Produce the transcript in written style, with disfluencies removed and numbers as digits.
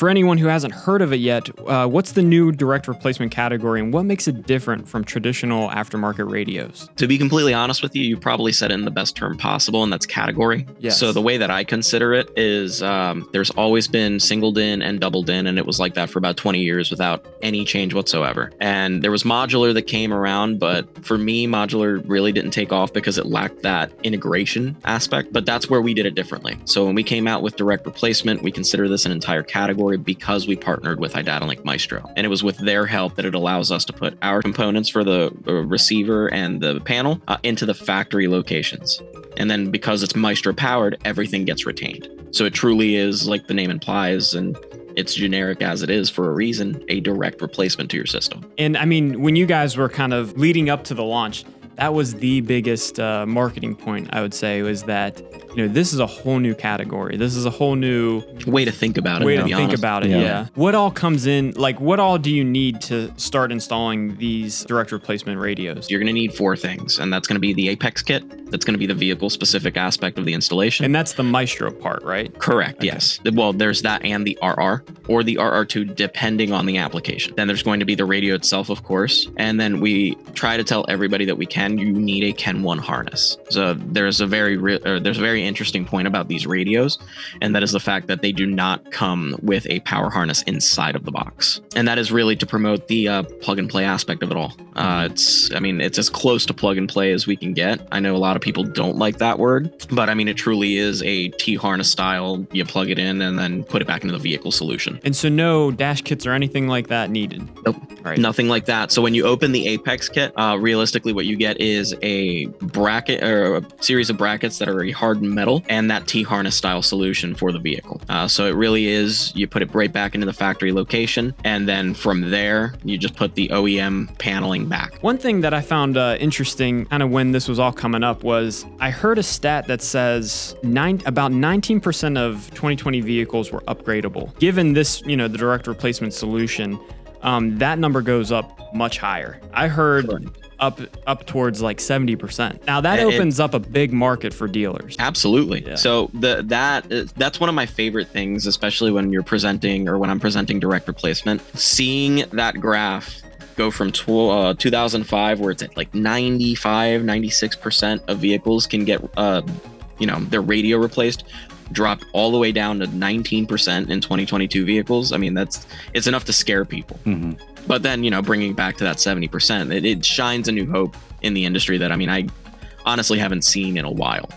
for anyone who hasn't heard of it yet, what's the new direct replacement category and what makes it different from traditional aftermarket radios? To be completely honest with you, you probably said it in the best term possible, and that's category. Yes. So the way that I consider it is there's always been single DIN and double DIN, and it was like that for about 20 years without any change whatsoever. And there was modular that came around, but for me, modular really didn't take off because it lacked that integration aspect, but that's where we did it differently. So when we came out with direct replacement, we consider this an entire category because we partnered with Idatalink Maestro. And it was with their help that it allows us to put our components for the receiver and the panel into the factory locations. And then because it's Maestro powered, everything gets retained. So it truly is, like the name implies, and it's generic as it is for a reason, a direct replacement to your system. And I mean, when you guys were kind of leading up to the launch, that was the biggest marketing point, I would say, was that, this is a whole new category. This is a whole new way to think about it. Yeah. What all comes in, what all do you need to start installing these direct replacement radios? You're going to need 4 things, and that's going to be the Apex kit. That's going to be the vehicle specific aspect of the installation. And that's the Maestro part, right? Correct. Okay. Yes. Well, there's that and the RR or the RR2, depending on the application. Then there's going to be the radio itself, of course. And then we try to tell everybody that we can, you need a Kenwood harness. So there's a very interesting point about these radios, and that is the fact that they do not come with a power harness inside of the box. And that is really to promote the plug and play aspect of it all. It's as close to plug and play as we can get. I know a lot of people don't like that word, but it truly is a T-harness style. You plug it in and then put it back into the vehicle solution. And so no dash kits or anything like that needed? Nope. Right. Nothing like that. So when you open the Apex kit, realistically what you get is a bracket or a series of brackets that are a hardened metal and that T-harness style solution for the vehicle. So it really is, you put it right back into the factory location, and then from there, you just put the OEM paneling back. One thing that I found interesting kind of when this was all coming up was I heard a stat that says about 19% of 2020 vehicles were upgradable. Given this, the direct replacement solution, that number goes up much higher. I heard up towards 70%. Now that opens up a big market for dealers. Absolutely. Yeah. So that's one of my favorite things, especially when you're presenting or when I'm presenting direct replacement. Seeing that graph go from 2005, where it's at 95, 96% of vehicles can get their radio replaced, dropped all the way down to 19% in 2022 vehicles. It's enough to scare people. Mm-hmm. But then, bringing back to that 70%, it shines a new hope in the industry that, I honestly haven't seen in a while.